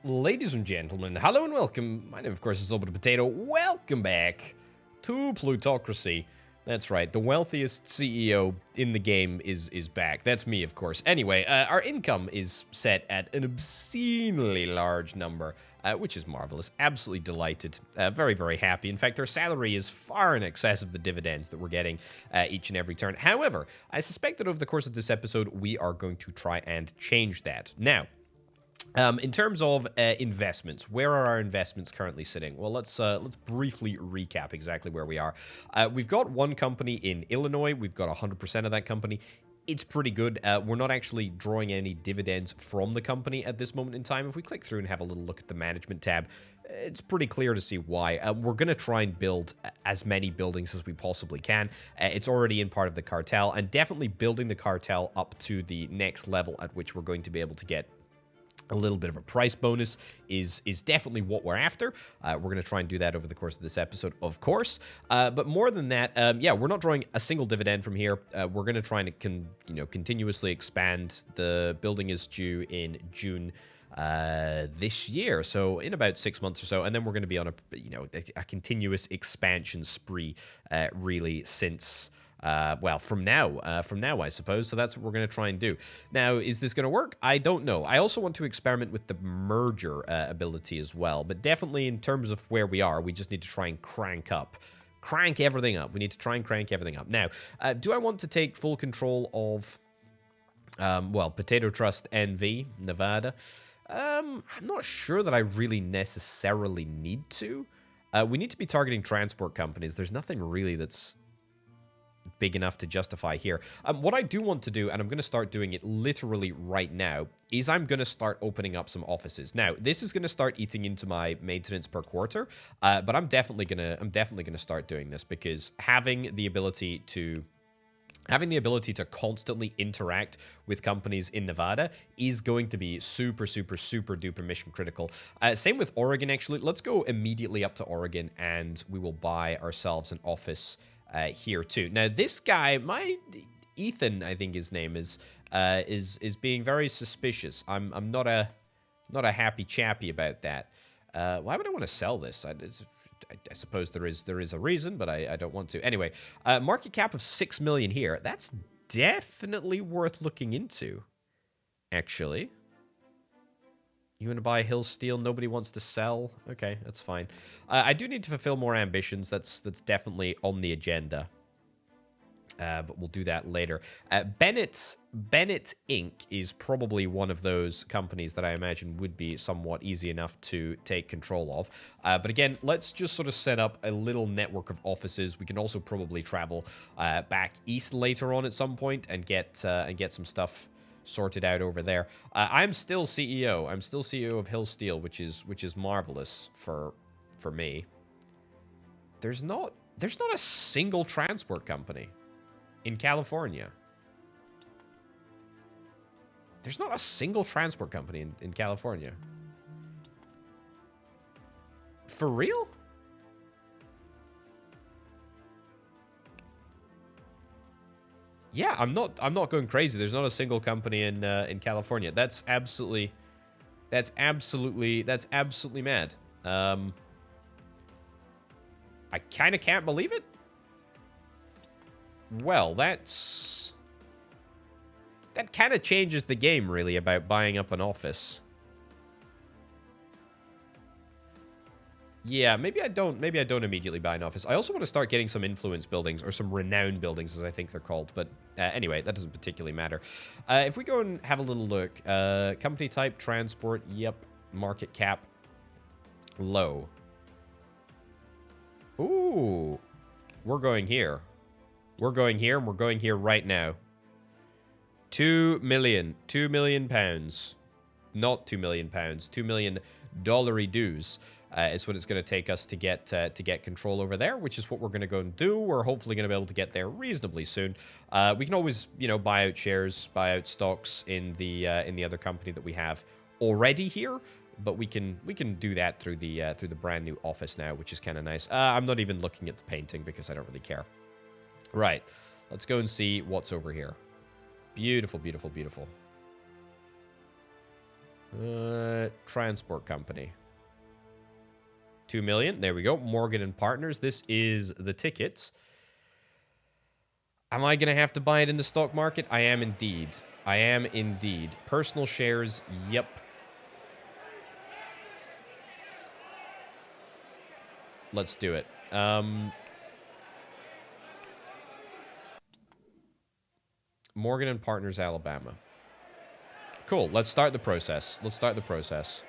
Ladies and gentlemen, hello and welcome. My name, of course, is Open Potato. Welcome back to Plutocracy. That's right, the wealthiest CEO in the game is back. That's me, of course. Anyway, our income is set at an obscenely large number, which is marvelous. Absolutely delighted. Very, very happy. In fact, our salary is far in excess of the dividends that we're getting each and every turn. However, I suspect that over the course of this episode, we are going to try and change that. Now, in terms of investments, where are our investments currently sitting? Well, let's briefly recap exactly where we are. We've got one company in Illinois. We've got 100% of that company. It's pretty good. We're not actually drawing any dividends from the company at this moment in time. If we click through and have a little look at the management tab, it's pretty clear to see why. We're going to try and build as many buildings as we possibly can. It's already in part of the cartel, and definitely building the cartel up to the next level at which we're going to be able to get a little bit of a price bonus is definitely what we're after. We're going to try and do that over the course of this episode, of course. But more than that, yeah, we're not drawing a single dividend from here. We're going to try and continuously expand. The building is due in June this year, so in about 6 months or so, and then we're going to be on a continuous expansion spree, really, since. Well, from now, I suppose. So that's what we're going to try and do. Now, is this going to work? I don't know. I also want to experiment with the merger ability as well. But definitely in terms of where we are, we just need to try and crank everything up. We need to try and crank everything up. Now, do I want to take full control of, well, Potato Trust NV, Nevada? I'm not sure that I really necessarily need to. We need to be targeting transport companies. There's nothing really that's big enough to justify here. What I do want to do, and I'm going to start doing it literally right now, is I'm going to start opening up some offices. Now, this is going to start eating into my maintenance per quarter, but I'm definitely going to start doing this because having the ability to constantly interact with companies in Nevada is going to be super, super, super duper mission critical. Same with Oregon, actually. Let's go immediately up to Oregon, and we will buy ourselves an office here too. Now, this guy, Ethan, I think his name is being very suspicious. I'm not a happy chappy about that. Why would I want to sell this? I suppose there is a reason, but I don't want to. Anyway, market cap of 6 million here. That's definitely worth looking into, actually. You want to buy Hill Steel? Nobody wants to sell? Okay, that's fine. I do need to fulfill more ambitions. That's definitely on the agenda. But we'll do that later. Bennett Inc. is probably one of those companies that I imagine would be somewhat easy enough to take control of. But again, let's just sort of set up a little network of offices. We can also probably travel back east later on at some point and get some stuff sorted out over there. I'm still CEO. I'm still CEO of Hill Steel, which is marvelous for me. There's not a single transport company in California. There's not a single transport company in California. For real? Yeah, I'm not going crazy. There's not a single company in California. That's absolutely mad. I kind of can't believe it. Well, that kind of changes the game, really, about buying up an office. Yeah, maybe I don't immediately buy an office. I also want to start getting some influence buildings, or some renowned buildings, as I think they're called. But anyway, that doesn't particularly matter. If we go and have a little look. Company type, transport, yep. Market cap, low. Ooh, we're going here. We're going here, and we're going here right now. 2 million. 2 million pounds. Not 2 million pounds. $2 million dues. Is what it's going to take us to get control over there, which is what we're going to go and do. We're hopefully going to be able to get there reasonably soon. We can always, buy out shares, buy out stocks in the other company that we have already here, but we can do that through the brand new office now, which is kind of nice. I'm not even looking at the painting because I don't really care. Right, let's go and see what's over here. Beautiful, beautiful, beautiful. transport company. 2 million. There we go. Morgan and Partners. This is the ticket. Am I going to have to buy it in the stock market? I am indeed. I am indeed. Personal shares. Yep. Let's do it. Morgan and Partners, Alabama. Cool. Let's start the process. Let's start the process.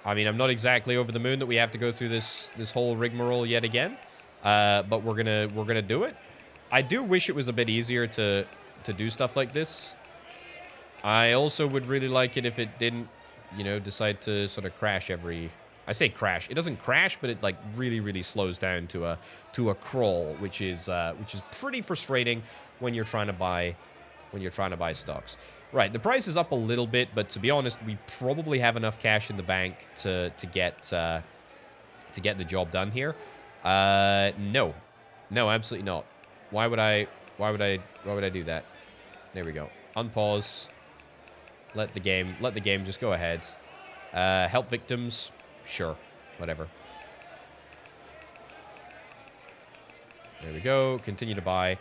I mean, I'm not exactly over the moon that we have to go through this whole rigmarole yet again, but we're gonna do it. I do wish it was a bit easier to do stuff like this. I also would really like it if it didn't, you know, decide to sort of crash every. I say crash. It doesn't crash, but it like really slows down to a crawl, which is pretty frustrating when you're trying to buy stocks. Right, the price is up a little bit, but to be honest, we probably have enough cash in the bank to get the job done here. No, absolutely not. Why would I do that? There we go. Unpause. Let the game just go ahead. Help victims. Sure, whatever. There we go. Continue to buy.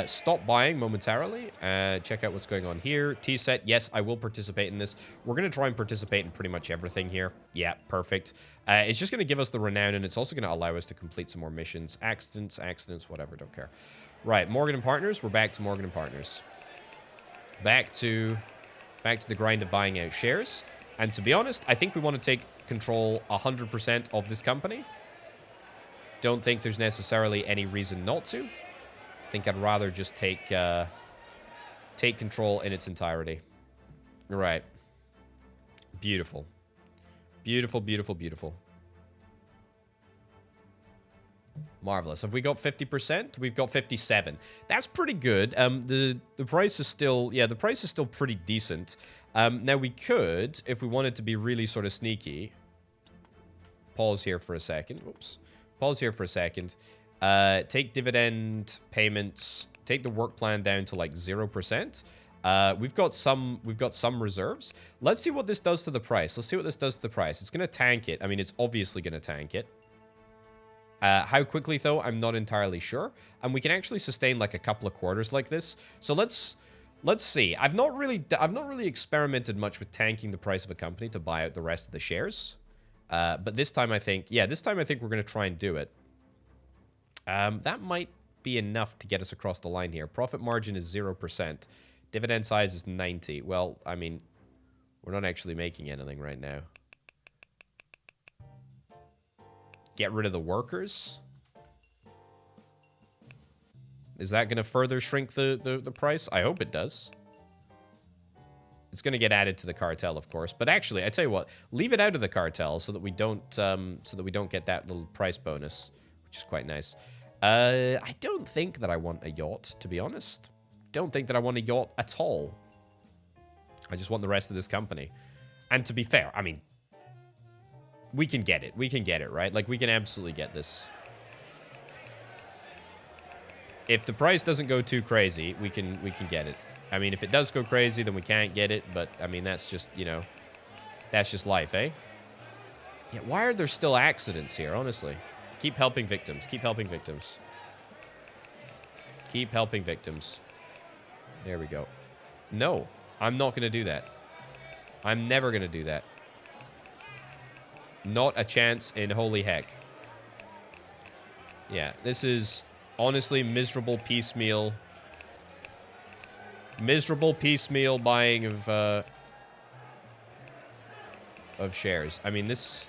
Stop buying momentarily. Check out what's going on here. T-set. Yes, I will participate in this. We're going to try and participate in pretty much everything here. Yeah, perfect. It's just going to give us the renown, and it's also going to allow us to complete some more missions. Accidents, whatever. Don't care. Right, Morgan and Partners. We're back to Morgan and Partners. Back to the grind of buying out shares. And to be honest, I think we want to take control 100% of this company. Don't think there's necessarily any reason not to. I think I'd rather just take control in its entirety. Right. Beautiful. Beautiful. Marvelous. Have we got 50%? We've got 57. That's pretty good. The price is still, yeah, the price is still pretty decent. Now we could, if we wanted to be really sort of sneaky, pause here for a second. Whoops. Pause here for a second. Take dividend payments. Take the work plan down to like 0%. We've got some reserves. Let's see what this does to the price. Let's see what this does to the price. It's going to tank it. I mean, it's obviously going to tank it. How quickly, though, I'm not entirely sure. And we can actually sustain like a couple of quarters like this. So let's see. I've not really experimented much with tanking the price of a company to buy out the rest of the shares. But this time I think, we're going to try and do it. That might be enough to get us across the line here. Profit margin is 0%. Dividend size is 90. Well, I mean, we're not actually making anything right now. Get rid of the workers. Is that going to further shrink the price? I hope it does. It's going to get added to the cartel, of course. But actually, I tell you what, leave it out of the cartel so that we don't get that little price bonus, which is quite nice. I don't think that I want a yacht, to be honest. Don't think that I want a yacht at all. I just want the rest of this company. And to be fair, I mean, we can get it. We can get it, right? Like, we can absolutely get this. If the price doesn't go too crazy, we can get it. I mean, if it does go crazy, then we can't get it. But, I mean, that's just, you know, that's just life, eh? Yeah, why are there still accidents here, honestly? Keep helping victims. Keep helping victims. Keep helping victims. There we go. No, I'm not going to do that. I'm never going to do that. Not a chance in holy heck. Yeah, this is honestly miserable piecemeal. Miserable piecemeal buying of shares. I mean, this...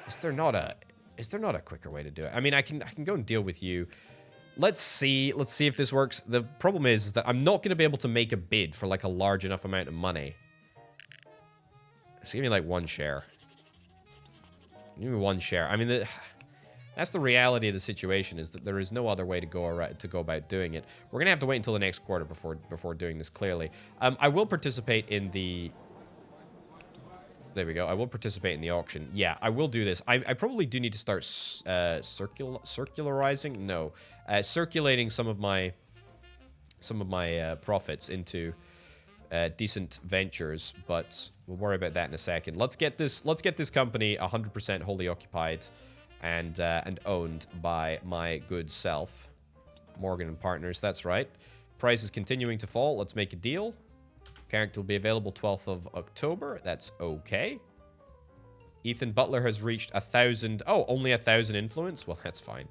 Is there not a quicker way to do it? I mean, I can go and deal with you. Let's see if this works. The problem is that I'm not going to be able to make a bid for like a large enough amount of money. Just give me like one share. Give me one share. I mean, that's the reality of the situation, is that there is no other way to go about doing it. We're gonna have to wait until the next quarter before doing this clearly. I will participate in the... There we go. I will participate in the auction. Yeah, I will do this. I probably do need to start circularizing. No, circulating some of my profits into decent ventures, but we'll worry about that in a second. Let's get this company 100% wholly occupied and owned by my good self. Morgan and Partners, that's right. Price is continuing to fall. Let's make a deal. Character will be available 12th of October. That's okay. Ethan Butler has reached 1,000. Oh, only 1,000 influence? Well, that's fine.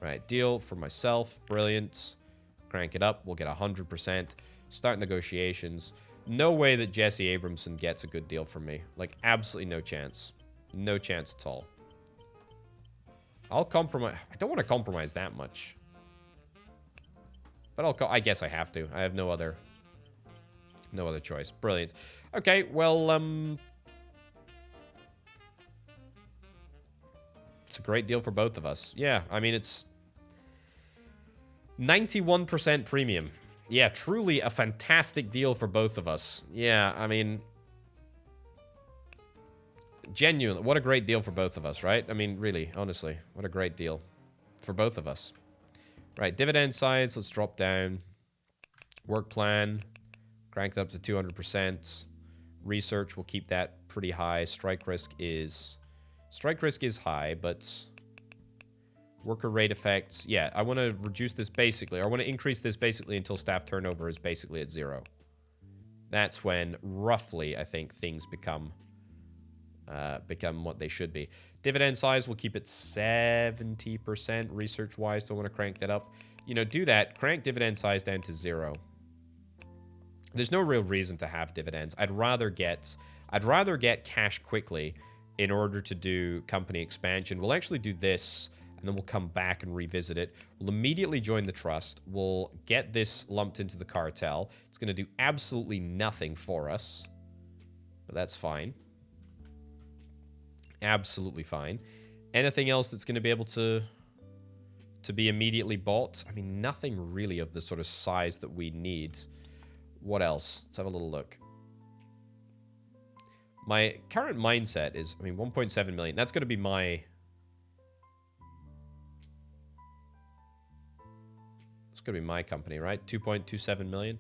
Right, deal for myself. Brilliant. Crank it up. We'll get 100%. Start negotiations. No way that Jesse Abramson gets a good deal from me. Like, absolutely no chance. No chance at all. I'll compromise. I don't want to compromise that much. But I guess I have to. I have no other choice. Brilliant. Okay, well, it's a great deal for both of us. Yeah, I mean, it's 91% premium. Yeah, truly a fantastic deal for both of us. Yeah, I mean, genuinely, what a great deal for both of us, right? I mean, really, honestly, what a great deal for both of us. Right, dividend size, let's drop down. Work plan, crank it up to 200%. Research, we'll keep that pretty high. Strike risk is high, but worker rate effects, yeah, I want to reduce this basically. I want to increase this basically until staff turnover is basically at 0. That's when, roughly, I think things become what they should be. Dividend size, we'll keep it 70% research-wise. Don't want to crank that up. You know, do that. Crank dividend size down to 0. There's no real reason to have dividends. I'd rather get cash quickly in order to do company expansion. We'll actually do this, and then we'll come back and revisit it. We'll immediately join the trust. We'll get this lumped into the cartel. It's going to do absolutely nothing for us, but that's fine. Absolutely fine. Anything else that's going to be able to be immediately bought? I mean, nothing really of the sort of size that we need. What else? Let's have a little look. My current mindset is, I mean, 1.7 million. That's going to be my... It's going to be my company, right? 2.27 million?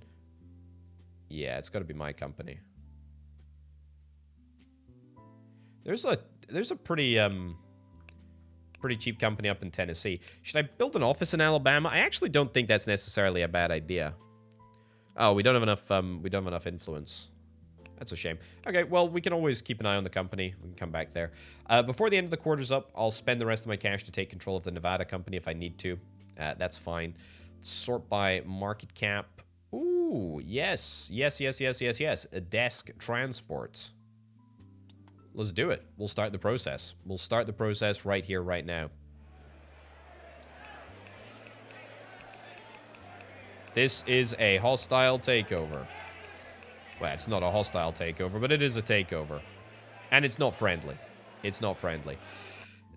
Yeah, it's got to be my company. There's a pretty cheap company up in Tennessee. Should I build an office in Alabama? I actually don't think that's necessarily a bad idea. Oh, we don't have enough influence. That's a shame. Okay, well, we can always keep an eye on the company. We can come back there. Before the end of the quarter's up, I'll spend the rest of my cash to take control of the Nevada company if I need to. That's fine. Sort by market cap. Ooh, yes. A desk transport. Let's do it. We'll start the process. We'll start the process right here, right now. This is a hostile takeover. Well, it's not a hostile takeover, but it is a takeover. And it's not friendly. It's not friendly.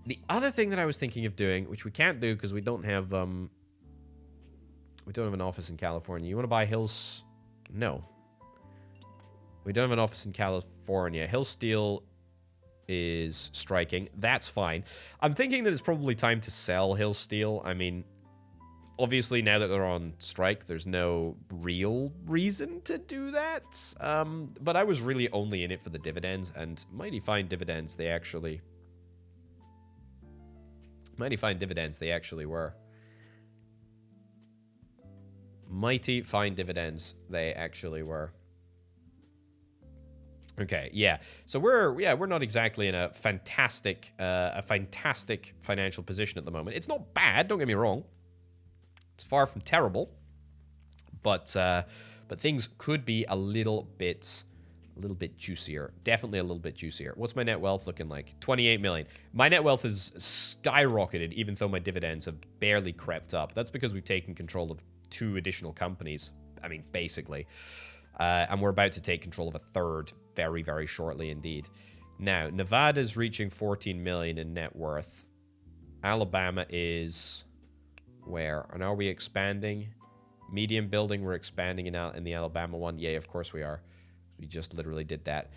The other thing that I was thinking of doing, which we can't do because we don't have an office in California. You want to buy Hills? No. We don't have an office in California. Hill Steel is striking. That's fine. I'm thinking that it's probably time to sell Hill Steel. I mean, obviously, now that they're on strike, there's no real reason to do that. But I was really only in it for the dividends, and mighty fine dividends they actually... Mighty fine dividends they actually were. Mighty fine dividends they actually were. Okay, yeah. So we're not exactly in a fantastic financial position at the moment. It's not bad, don't get me wrong. It's far from terrible, but things could be a little bit juicier. Definitely a little bit juicier. What's my net wealth looking like? 28 million. My net wealth has skyrocketed, even though my dividends have barely crept up. That's because we've taken control of 2 additional companies. I mean, basically. And we're about to take control of a 3rd very, very shortly indeed. Now, Nevada's reaching 14 million in net worth. Alabama is... Where? And are we expanding? Medium building, we're expanding in the Alabama one. Yeah, of course we are. We just literally did that.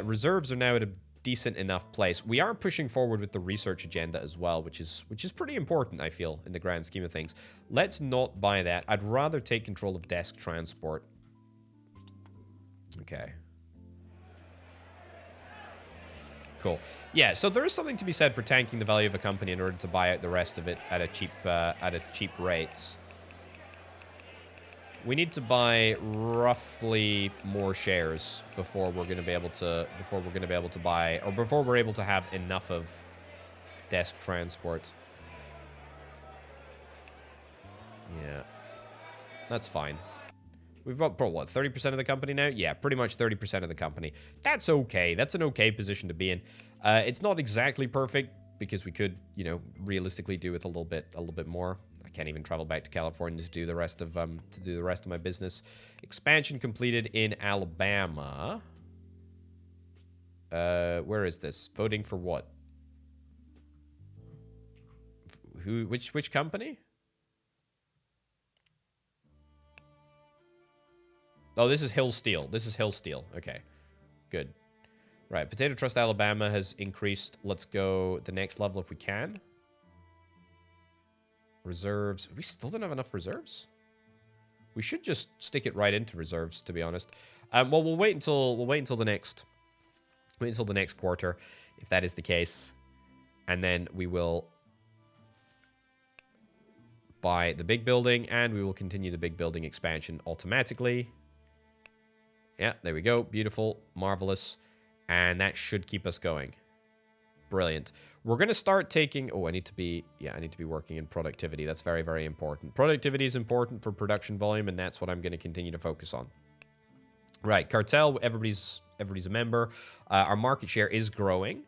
Reserves are now at a decent enough place. We are pushing forward with the research agenda as well, which is pretty important, I feel, in the grand scheme of things. Let's not buy that. I'd rather take control of desk transport. Okay. Cool. Yeah, so there is something to be said for tanking the value of a company in order to buy out the rest of it at a cheap rates. We need to buy roughly more shares before we're going to be able to buy, or before we're able to have enough of desk transport. Yeah. That's fine. We've got, what, 30% of the company now? Yeah, pretty much 30% of the company. That's okay. That's an okay position to be in. It's not exactly perfect because we could, you know, realistically do with a little bit more. I can't even travel back to California to do the rest of my business. Expansion completed in Alabama. Where is this? Voting for what? Which company? Oh, this is Hill Steel. This is Hill Steel. Okay. Good. Right. Potato Trust Alabama has increased. Let's go the next level if we can. Reserves. We still don't have enough reserves? We should just stick it right into reserves, to be honest. Well, we'll wait until the next quarter, if that is the case. And then we will buy the big building, and we will continue the big building expansion automatically. Yeah, there we go. Beautiful. Marvelous. And that should keep us going. Brilliant. We're going to start taking... Oh, I need to be working in productivity. That's very, very important. Productivity is important for production volume, and that's what I'm going to continue to focus on. Right. Cartel, everybody's a member. Our market share is growing,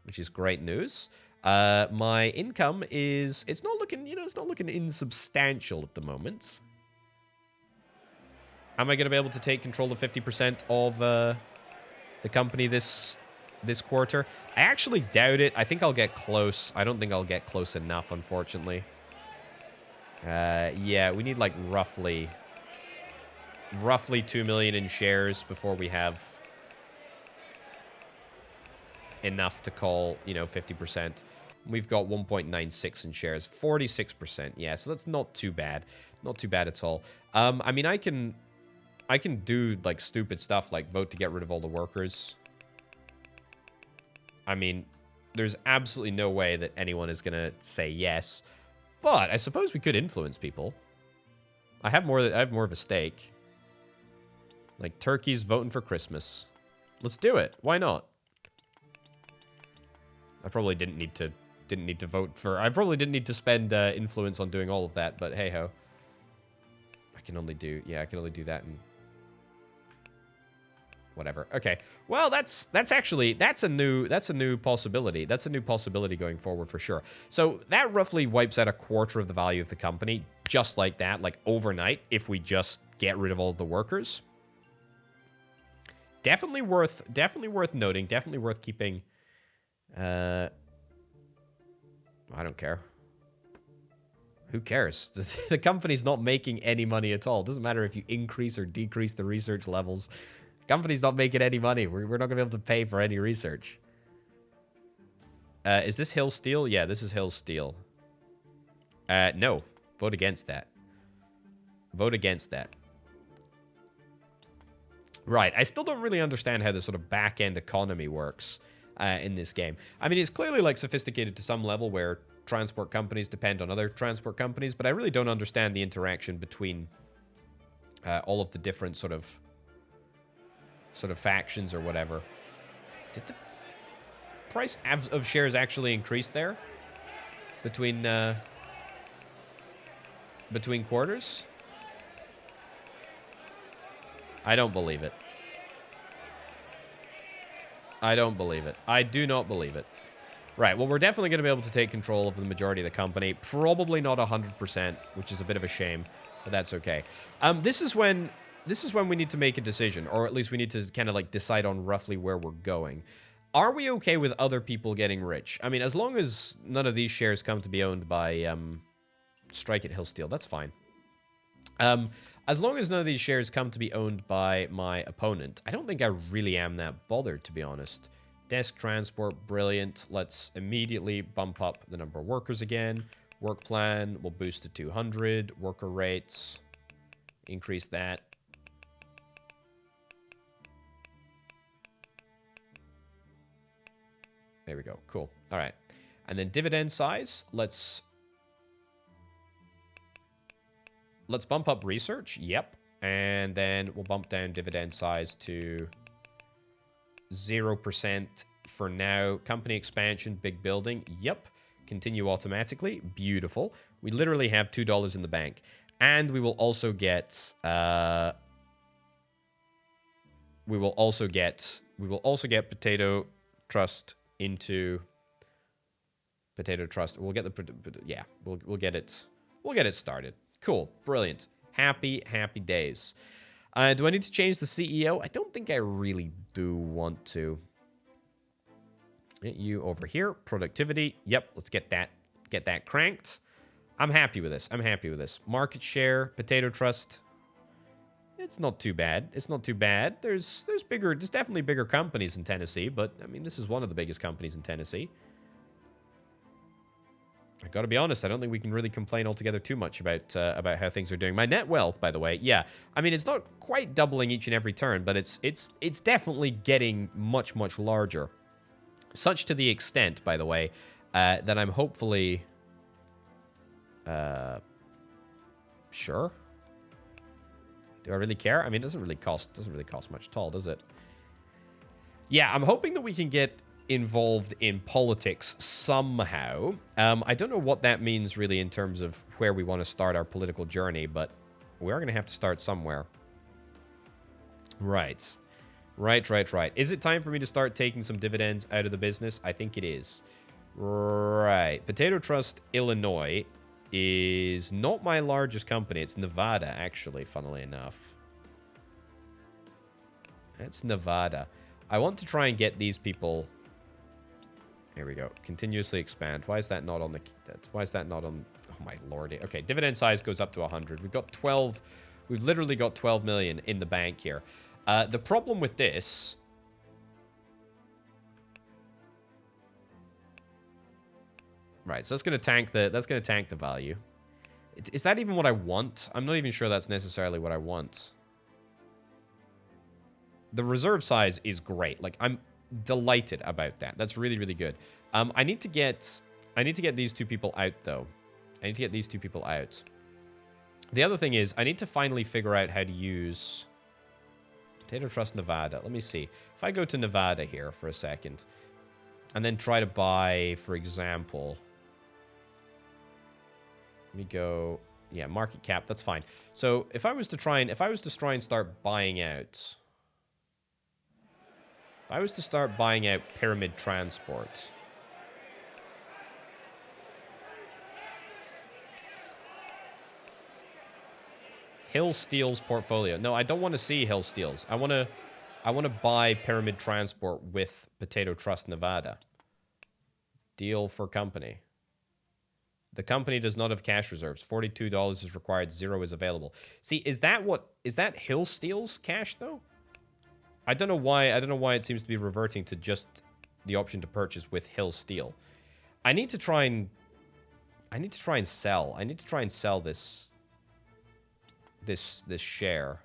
which is great news. My income is... It's not looking, it's not looking insubstantial at the moment. Am I going to be able to take control of 50% of the company this quarter? I actually doubt it. I think I'll get close. I don't think I'll get close enough, unfortunately. Yeah, we need like roughly 2 million in shares before we have enough to call, 50%. We've got 1.96 in shares, 46%. Yeah, so that's not too bad. Not too bad at all. I mean, I can do, like, stupid stuff, like vote to get rid of all the workers. I mean, there's absolutely no way that anyone is going to say yes. But I suppose we could influence people. I have more of a stake. Like, turkeys voting for Christmas. Let's do it. Why not? I probably didn't need to vote for... I probably didn't need to spend influence on doing all of that, but hey-ho. I can only do that and... Whatever. Okay. Well, that's a new possibility. That's a new possibility going forward for sure. So that roughly wipes out a quarter of the value of the company, just like that, like overnight, if we just get rid of all the workers. Definitely worth noting. Definitely worth keeping. I don't care. Who cares? The company's not making any money at all. It doesn't matter if you increase or decrease the research levels. Company's not making any money. We're not going to be able to pay for any research. Is this Hill Steel? Yeah, this is Hill Steel. No. Vote against that. Vote against that. Right. I still don't really understand how the sort of back-end economy works in this game. I mean, it's clearly, like, sophisticated to some level where transport companies depend on other transport companies, but I really don't understand the interaction between all of the different sort of factions or whatever. Did the price of shares actually increase there? Between quarters? I don't believe it. I don't believe it. I do not believe it. Right, well, we're definitely going to be able to take control of the majority of the company. Probably not 100%, which is a bit of a shame, but that's okay. This is when we need to make a decision, or at least we need to kind of like decide on roughly where we're going. Are we okay with other people getting rich? I mean, as long as none of these shares come to be owned by Strike at Hill Steel, that's fine. As long as none of these shares come to be owned by my opponent, I don't think I really am that bothered, to be honest. Desk transport, brilliant. Let's immediately bump up the number of workers again. Work plan, we'll boost to 200. Worker rates, increase that. There we go. Cool. All right. And then dividend size. Let's bump up research. Yep. And then we'll bump down dividend size to 0% for now. Company expansion, big building. Yep. Continue automatically. Beautiful. We literally have $2 in the bank. And we will also get Potato Trust into Potato Trust. We'll get we'll get it started. Cool. Brilliant. Happy days. Do I need to change the CEO? I don't think I really do want to. Get you over here. Productivity. Yep, let's get that cranked. I'm happy with this. Market share, Potato Trust. It's not too bad. There's definitely bigger companies in Tennessee, but I mean, this is one of the biggest companies in Tennessee. I gotta be honest, I don't think we can really complain altogether too much about how things are doing. My net wealth, by the way, yeah. I mean, it's not quite doubling each and every turn, but it's definitely getting much larger. Such to the extent, by the way, that I'm hopefully sure. Do I really care? I mean, it doesn't really cost much at all, does it? Yeah, I'm hoping that we can get involved in politics somehow. I don't know what that means really in terms of where we want to start our political journey, but we are going to have to start somewhere. Right. Is it time for me to start taking some dividends out of the business? I think it is. Right. Potato Trust Illinois is not my largest company. It's Nevada, actually, funnily enough. That's Nevada. I want to try and get these people... Here we go. Continuously expand. Why is that not on the... Why is that not on... Oh, my lordy. Okay, dividend size goes up to 100. We've got 12... We've literally got 12 million in the bank here. The problem with this... Right, so that's going to tank the value. Is that even what I want? I'm not even sure that's necessarily what I want. The reserve size is great. Like, I'm delighted about that. That's really good. I need to get these two people out, though. I need to get these two people out. The other thing is, I need to finally figure out how to use Potato Trust Nevada. Let me see. If I go to Nevada here for a second, and then try to buy, for example... Let me go... Yeah, market cap, that's fine. So, if I was to try and start buying out... If I was to start buying out Pyramid Transport... Hill Steel's portfolio. No, I don't want to see Hill Steel's. I want to buy Pyramid Transport with Potato Trust Nevada. Deal for company. The company does not have cash reserves. $42 is required. 0 is available. See, is that Hill Steel's cash though? I don't know why it seems to be reverting to just the option to purchase with Hill Steel. I need to try and sell. I need to try and sell this share.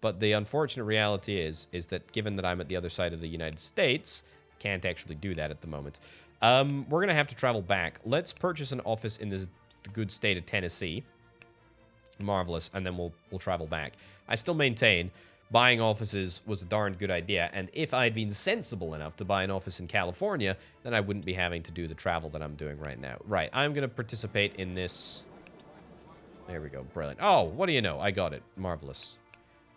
But the unfortunate reality is that given that I'm at the other side of the United States, can't actually do that at the moment. We're going to have to travel back. Let's purchase an office in the good state of Tennessee. Marvelous. And then we'll travel back. I still maintain buying offices was a darn good idea. And if I'd been sensible enough to buy an office in California, then I wouldn't be having to do the travel that I'm doing right now. Right. I'm going to participate in this. There we go. Brilliant. Oh, what do you know? I got it. Marvelous.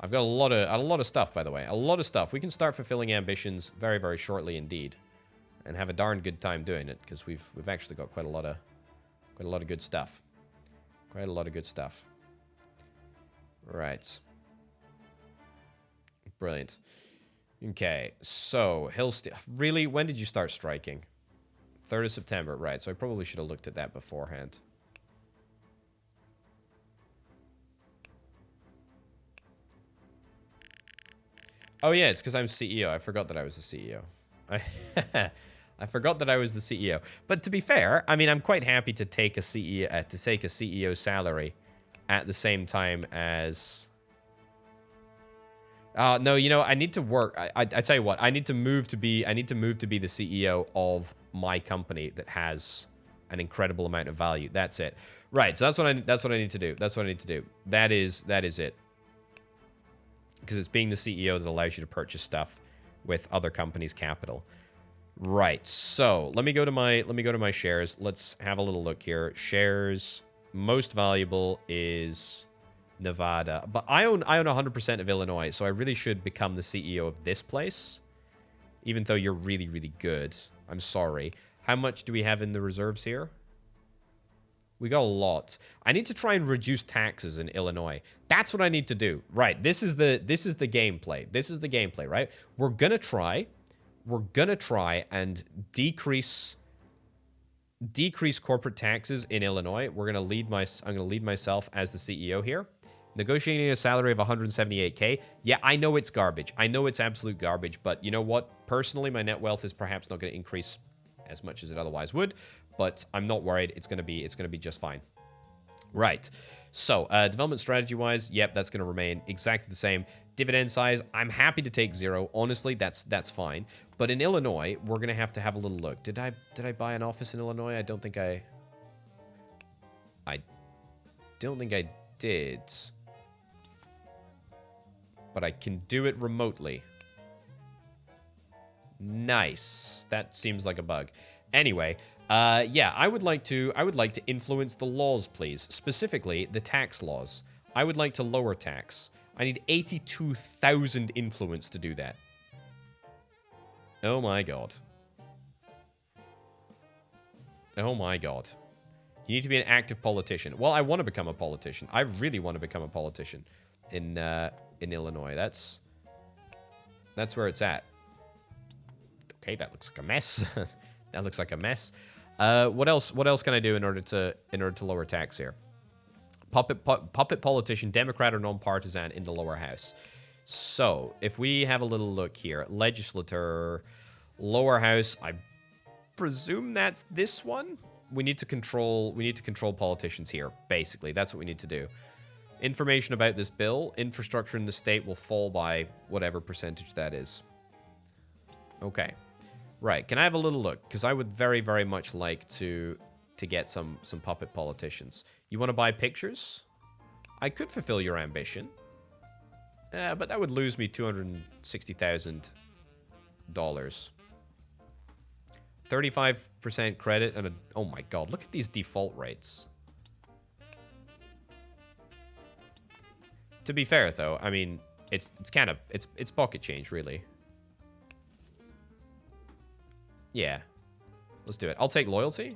I've got a lot of stuff, by the way. A lot of stuff. We can start fulfilling ambitions very, very shortly indeed. And have a darn good time doing it, because we've actually got quite a lot of good stuff. Quite a lot of good stuff. Right. Brilliant. Okay, so Hill Steel. Really? When did you start striking? 3rd of September. Right, so I probably should have looked at that beforehand. Oh yeah, it's because I'm CEO. I forgot that I was the CEO. I forgot that I was the CEO. But to be fair, I mean, I'm quite happy to take a CEO salary at the same time as No, you know, I need to work. I tell you what, I need to move to be the CEO of my company that has an incredible amount of value. That's it. Right. So that's what I need to do. That's what I need to do. That is it. Because it's being the CEO that allows you to purchase stuff with other companies' capital. Right. So let me go to my shares. Let's have a little look here. Shares most valuable is Nevada, but I own 100% of Illinois, so I really should become the CEO of this place. Even though you're really, really good. I'm sorry. How much do we have in the reserves here? We got a lot. I need to try and reduce taxes in Illinois. That's what I need to do. Right. This is the gameplay. This is the gameplay, right? We're gonna try and decrease corporate taxes in Illinois. I'm gonna lead myself as the CEO here. Negotiating a salary of 178K. Yeah, I know it's garbage. I know it's absolute garbage, but you know what? Personally, my net wealth is perhaps not going to increase as much as it otherwise would, but I'm not worried. It's going to be just fine. Right. So, development strategy-wise, yep, that's going to remain exactly the same. Dividend size, I'm happy to take 0. Honestly, that's fine. But in Illinois, we're going to have a little look. Did I buy an office in Illinois? I don't think I did. But I can do it remotely. Nice. That seems like a bug. Anyway, yeah, I would like to influence the laws, please. Specifically, the tax laws. I would like to lower tax. I need 82,000 influence to do that. Oh my god. Oh my god. You need to be an active politician. Well, I want to become a politician. I really want to become a politician in Illinois. That's where it's at. Okay, that looks like a mess. That looks like a mess. What else can I do in order to lower tax here? Puppet politician, Democrat or nonpartisan in the lower house. So, if we have a little look here, legislator, lower house, I presume that's this one. We need to control politicians here, basically. That's what we need to do. Information about this bill, infrastructure in the state will fall by whatever percentage that is. Okay. Right, can I have a little look? Because I would very, very much like to get some puppet politicians. You want to buy pictures? I could fulfill your ambition. But that would lose me $260,000. 35% credit and oh my god, look at these default rates. To be fair though, I mean, it's kind of it's pocket change really. Yeah. Let's do it. I'll take loyalty.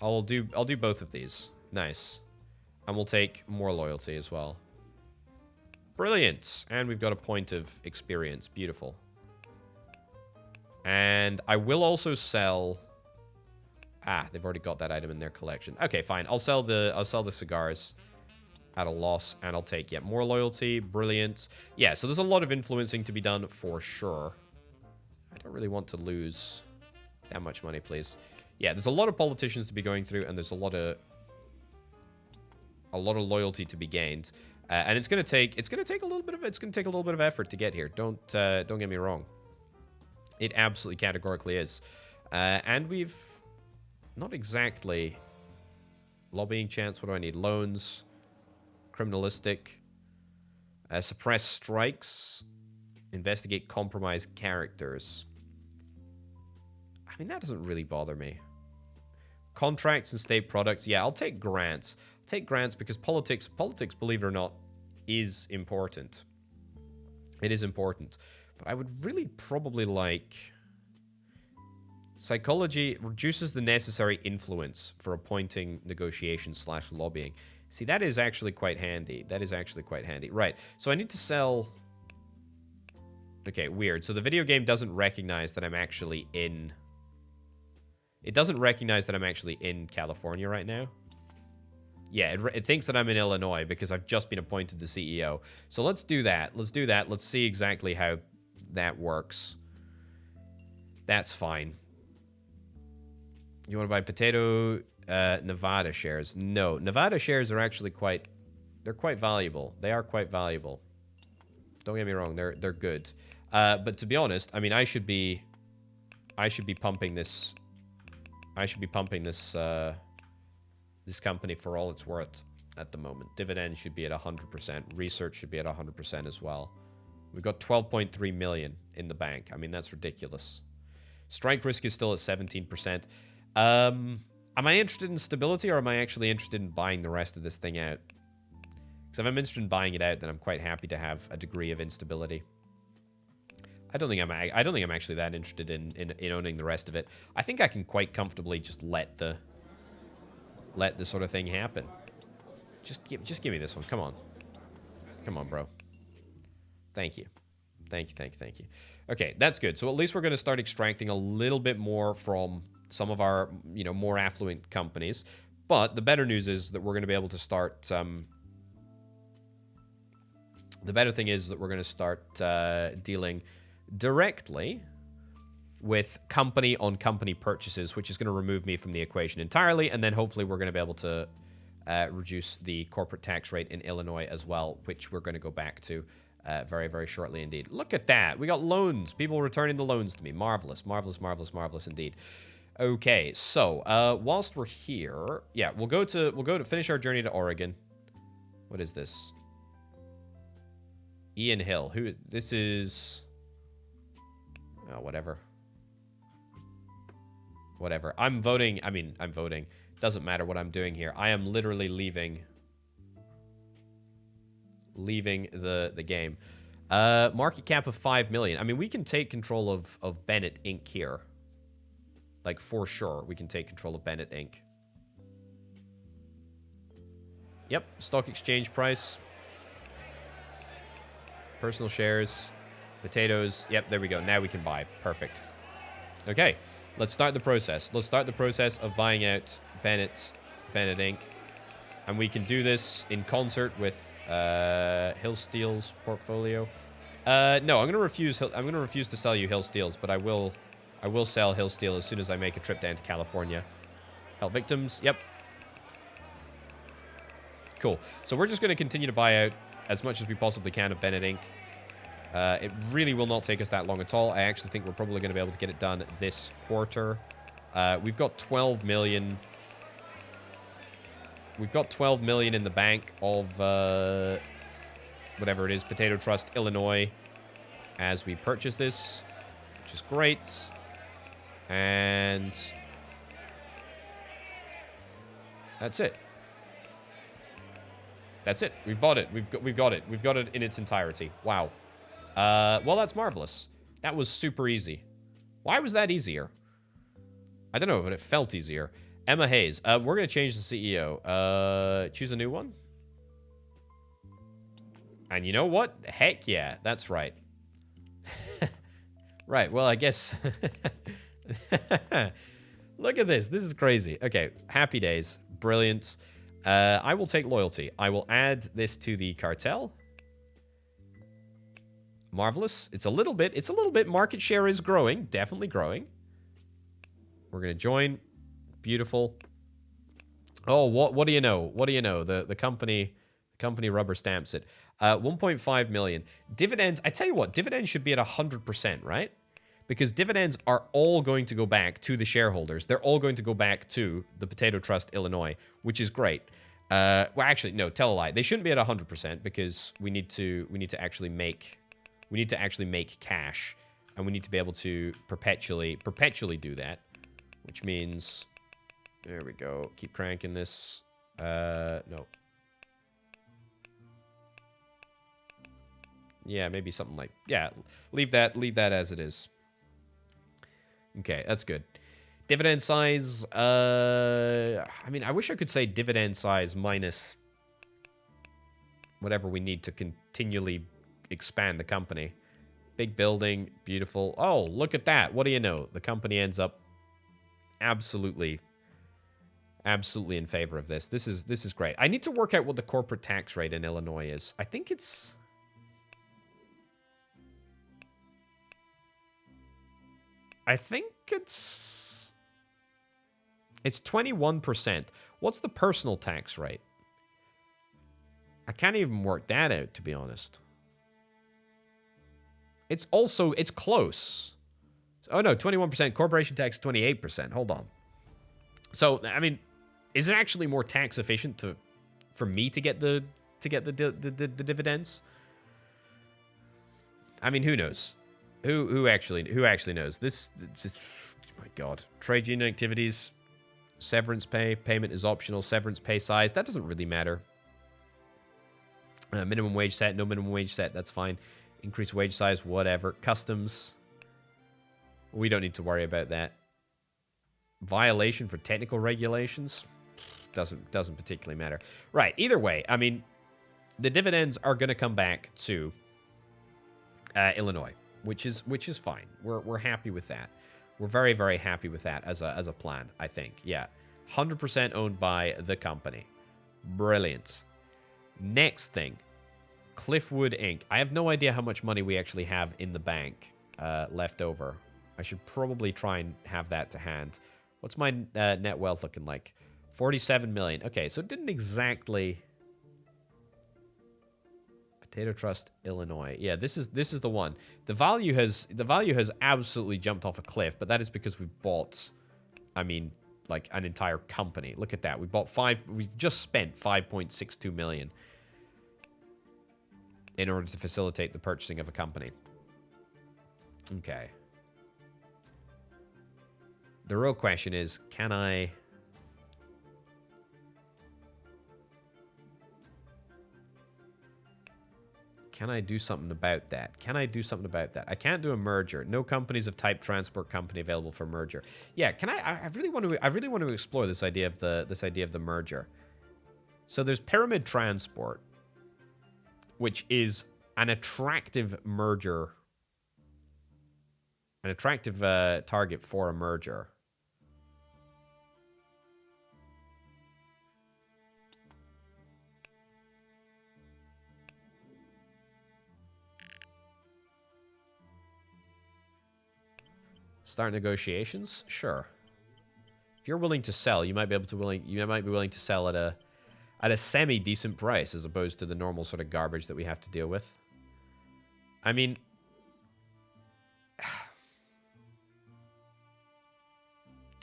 I'll do both of these. Nice. And we'll take more loyalty as well. Brilliant. And we've got a point of experience. Beautiful. And I will also sell... Ah, they've already got that item in their collection. Okay, fine. I'll sell the cigars at a loss, and I'll take, yeah, more loyalty. Brilliant. Yeah, so there's a lot of influencing to be done for sure. I don't really want to lose that much money, please. Yeah, there's a lot of politicians to be going through, and there's a lot of loyalty to be gained. And it's gonna take a little bit of effort to get here. Don't get me wrong. It absolutely categorically is. And we've not exactly lobbying chance. What do I need? Loans, criminalistic, suppress strikes, investigate compromised characters. I mean, that doesn't really bother me. Contracts and state products. Yeah, I'll take grants. I'll take grants because politics, believe it or not, is important. It is important. But I would really probably like... Psychology reduces the necessary influence for appointing negotiation/lobbying. See, that is actually quite handy. That is actually quite handy. Right, so I need to sell... Okay, weird. So the video game doesn't recognize that I'm actually in... It doesn't recognize that I'm actually in California right now. Yeah, it thinks that I'm in Illinois because I've just been appointed the CEO. So let's do that. Let's do that. Let's see exactly how that works. That's fine. You want to buy potato Nevada shares? No, Nevada shares are actually quite They're quite valuable. They are quite valuable. Don't get me wrong. They're good. But to be honest, I mean, I should be pumping this. I should be pumping this this company for all it's worth at the moment. Dividends should be at 100%. Research should be at 100% as well. We've got 12.3 million in the bank. I mean, that's ridiculous. Strike risk is still at 17%. Am I interested in stability, or am I actually interested in buying the rest of this thing out? Because if I'm interested in buying it out, then I'm quite happy to have a degree of instability. I don't think I'm actually that interested in owning the rest of it. I think I can quite comfortably just let the sort of thing happen. Just give me this one. Come on. Come on, bro. Thank you. Thank you. Okay, that's good. So at least we're going to start extracting a little bit more from some of our, you know, more affluent companies. But the better news is that we're going to be able to start... the better thing is that we're going to start dealing directly with company-on-company purchases, which is going to remove me from the equation entirely. And then hopefully we're going to be able to reduce the corporate tax rate in Illinois as well, which we're going to go back to very, very shortly indeed. Look at that. We got loans. People returning the loans to me. Marvelous, marvelous, marvelous, marvelous indeed. Okay, so whilst we're here, yeah, we'll go to finish our journey to Oregon. What is this? Ian Hill. Who? This is... Oh, whatever. Whatever. I'm voting. I mean, I'm voting. Doesn't matter what I'm doing here. I am literally leaving the game. Market cap of 5 million. I mean, we can take control of Bennett Inc. here. Like, for sure, we can take control of Bennett Inc. Yep. Stock exchange price. Personal shares. Potatoes. Yep, there we go. Now we can buy. Perfect. Okay. Let's start the process. Let's start the process of buying out Bennett Inc. And we can do this in concert with Hill Steel's portfolio. No, I'm gonna refuse to sell you Hill Steel's, but I will sell Hill Steel as soon as I make a trip down to California. Help victims. Yep. Cool. So we're just gonna continue to buy out as much as we possibly can of Bennett Inc. It really will not take us that long at all. I actually think we're probably going to be able to get it done this quarter. We've got 12 million. We've got 12 million in the bank of whatever it is, Potato Trust Illinois, as we purchase this, which is great. And that's it. That's it. We've bought it. We've got it. We've got it in its entirety. Wow. Well, that's marvelous. That was super easy. Why was that easier? I don't know, but it felt easier. Emma Hayes. We're going to change the CEO. Choose a new one. And you know what? Heck yeah. That's right. Right. Well, I guess... Look at this. This is crazy. Okay. Happy days. Brilliant. I will take loyalty. I will add this to the cartel. Marvelous. It's a little bit. Market share is growing. Definitely growing. We're going to join. Beautiful. Oh, what do you know? What do you know? The company rubber stamps it. 1.5 million. Dividends. I tell you what, dividends should be at 100%, right? Because dividends are all going to go back to the shareholders. They're all going to go back to the Potato Trust Illinois, which is great. Well, actually, no, tell a lie. They shouldn't be at 100% because we need to actually make cash, and we need to be able to perpetually do that, which means there we go. Keep cranking this. No. Yeah, maybe something like, yeah, leave that as it is. Okay, that's good. Dividend size, I mean, I wish I could say dividend size minus whatever we need to continually expand the company. Big building, beautiful. Oh, look at that. What do you know? The company ends up absolutely in favor of this. This is great. I need to work out what the corporate tax rate in Illinois is. I think it's... It's 21%. What's the personal tax rate? I can't even work that out, to be honest. It's close. Oh, no, 21%. Corporation tax, 28%. Hold on. So, I mean, is it actually more tax efficient for me to get the dividends? I mean, who knows? Who actually knows? This oh my God. Trade union activities, severance pay, payment is optional, severance pay size, that doesn't really matter. Minimum wage set, no minimum wage set, that's fine. Increase wage size, whatever. Customs, we don't need to worry about that. Violation for technical regulations doesn't particularly matter. Right, either way, I mean, the dividends are going to come back to Illinois, which is fine. We're happy with that. We're very, very happy with that as a plan, I think. Yeah. 100% owned by the company. Brilliant. Next thing. Cliffwood Inc. I have no idea how much money we actually have in the bank left over. I should probably try and have that to hand. What's my net wealth looking like? 47 million. Okay, so it didn't exactly... Potato Trust, Illinois. Yeah, this is the one. The value has absolutely jumped off a cliff, but that is because we've bought, I mean, like an entire company. Look at that. We just spent 5.62 million in order to facilitate the purchasing of a company. Okay. The real question is, can I do something about that? Can I do something about that? I can't do a merger. No companies of type transport company available for merger. Yeah, can I really want to explore this idea of the merger. So there's Pyramid Transport, which is an attractive merger, an attractive target for a merger. Start negotiations? Sure. If you're willing to sell, you might be willing to sell at a semi-decent price as opposed to the normal sort of garbage that we have to deal with. I mean,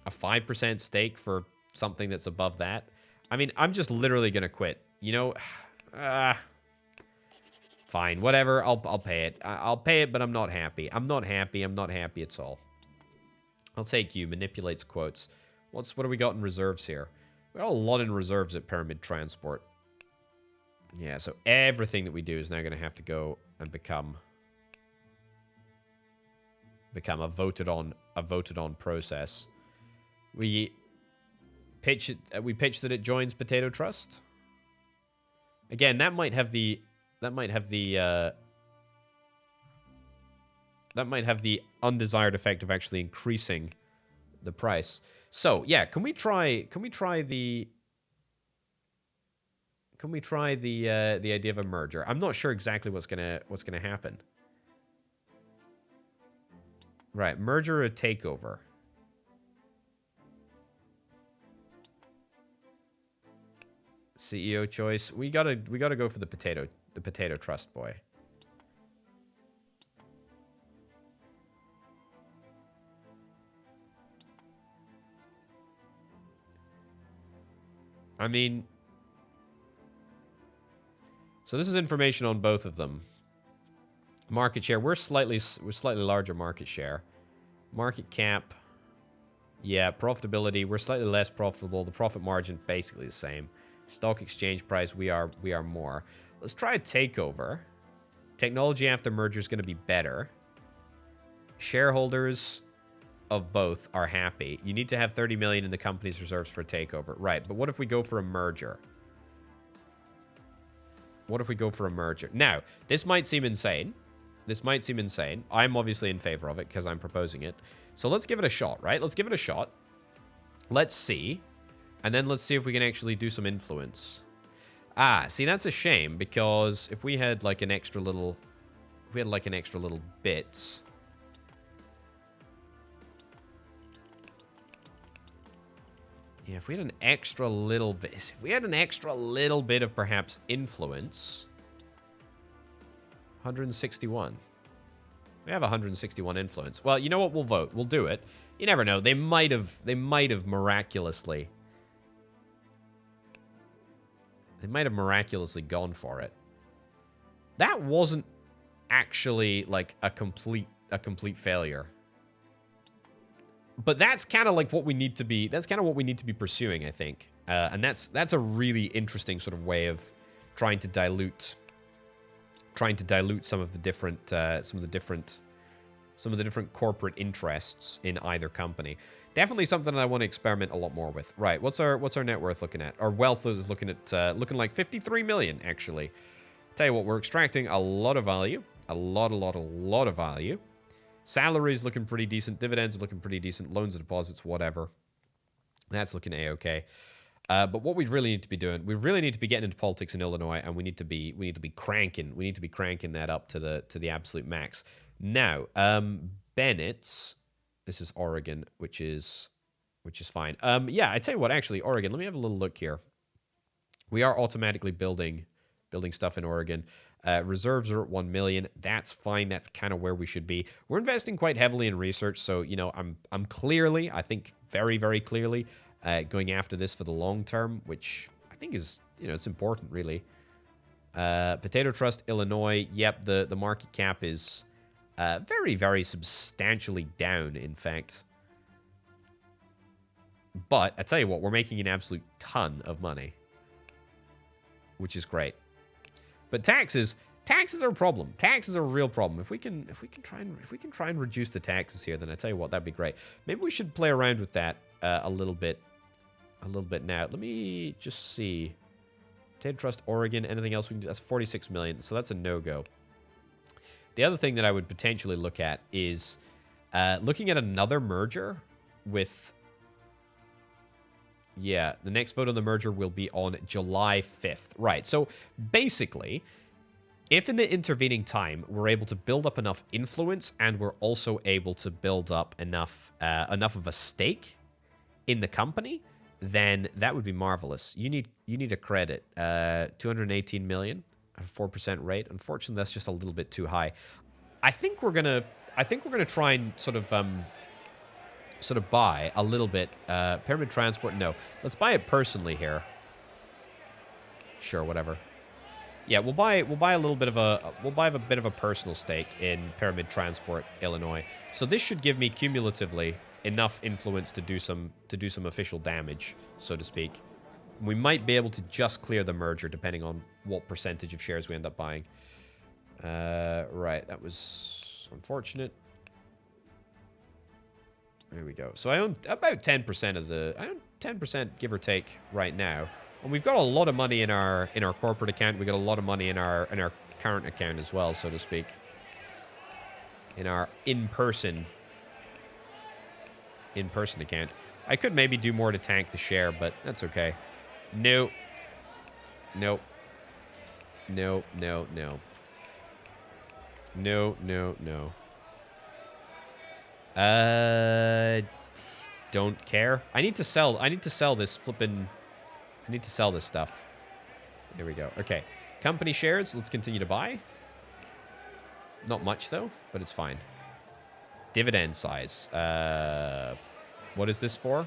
a 5% stake for something that's above that. I mean, I'm just literally gonna quit. You know, fine, whatever. I'll pay it. I'll pay it, but I'm not happy. I'm not happy at all. I'll take you. Manipulates quotes. What do we got in reserves here? We got a lot in reserves at Pyramid Transport. Yeah, so everything that we do is now going to have to go and become a voted on process. We pitch that it joins Potato Trust. Again, that might have the undesired effect of actually increasing the price. So yeah, can we try the idea of a merger? I'm not sure exactly what's gonna happen. Right, merger or takeover. CEO choice. We gotta go for the potato trust boy. I mean, so this is information on both of them. Market share, we're slightly larger market share. Market cap, yeah. Profitability, we're slightly less profitable. The profit margin basically the same. Stock exchange price, we are more. Let's try a takeover. Technology after merger is going to be better. Shareholders of both are happy. You need to have 30 million in the company's reserves for a takeover. Right, but what if we go for a merger? What if we go for a merger? Now, this might seem insane. I'm obviously in favor of it because I'm proposing it. So let's give it a shot, right? Let's give it a shot. Let's see. And then let's see if we can actually do some influence. Ah, see, that's a shame because if we had like an extra little... If we had like an extra little bit... Yeah, if we had an extra little bit... If we had an extra little bit of perhaps influence... 161. We have 161 influence. Well, you know what? We'll vote. We'll do it. You never know. They might have miraculously... They might have miraculously gone for it. That wasn't actually like a complete failure. But that's kind of like what we need to be. That's kind of what we need to be pursuing, I think. And that's a really interesting sort of way of trying to dilute some of the different corporate interests in either company. Definitely something that I want to experiment a lot more with. Right, what's our net worth looking at? Our wealth is looking looking like 53 million actually. Tell you what, we're extracting a lot of value, a lot of value. Salaries looking pretty decent, dividends are looking pretty decent, loans and deposits, whatever. That's looking a-okay. But what we really need to be doing, we really need to be getting into politics in Illinois, and we need to be cranking that up to the absolute max. Now, Bennett's, this is Oregon, which is fine. Yeah, I tell you what, actually, Oregon. Let me have a little look here. We are automatically building stuff in Oregon. Reserves are at 1 million. That's fine. That's kind of where we should be. We're investing quite heavily in research, so you know, I'm clearly, I think, very, very clearly, going after this for the long term, which I think is, you know, it's important, really. Potato Trust, Illinois. Yep, the market cap is very, very substantially down, in fact. But I tell you what, we're making an absolute ton of money, which is great. But taxes are a problem. Taxes are a real problem. If we can try and reduce the taxes here, then I tell you what, that'd be great. Maybe we should play around with that a little bit now. Let me just see. Potato Trust, Oregon. Anything else we can do? That's 46 million. So that's a no-go. The other thing that I would potentially look at is looking at another merger with... Yeah, the next vote on the merger will be on July 5th. Right, so basically, if in the intervening time we're able to build up enough influence and we're also able to build up enough of a stake in the company, then that would be marvelous. You need a credit. 218 million at a 4% rate. Unfortunately, that's just a little bit too high. I think we're gonna try and sort of buy a little bit. Pyramid Transport, no. Let's buy it personally here. Sure, whatever. Yeah, we'll buy a little bit of a personal stake in Pyramid Transport, Illinois. So this should give me cumulatively enough influence to do some official damage, so to speak. We might be able to just clear the merger depending on what percentage of shares we end up buying. Right, that was unfortunate. There we go. So I own about 10% of the... I own 10%, give or take, right now. And we've got a lot of money in our corporate account. We've got a lot of money in our current account as well, so to speak. In our in-person account. I could maybe do more to tank the share, but that's okay. No. Nope. No, no, no. No, no, no. Don't care. I need to sell this flippin'... I need to sell this stuff. There we go. Okay. Company shares, let's continue to buy. Not much, though, but it's fine. Dividend size. What is this for?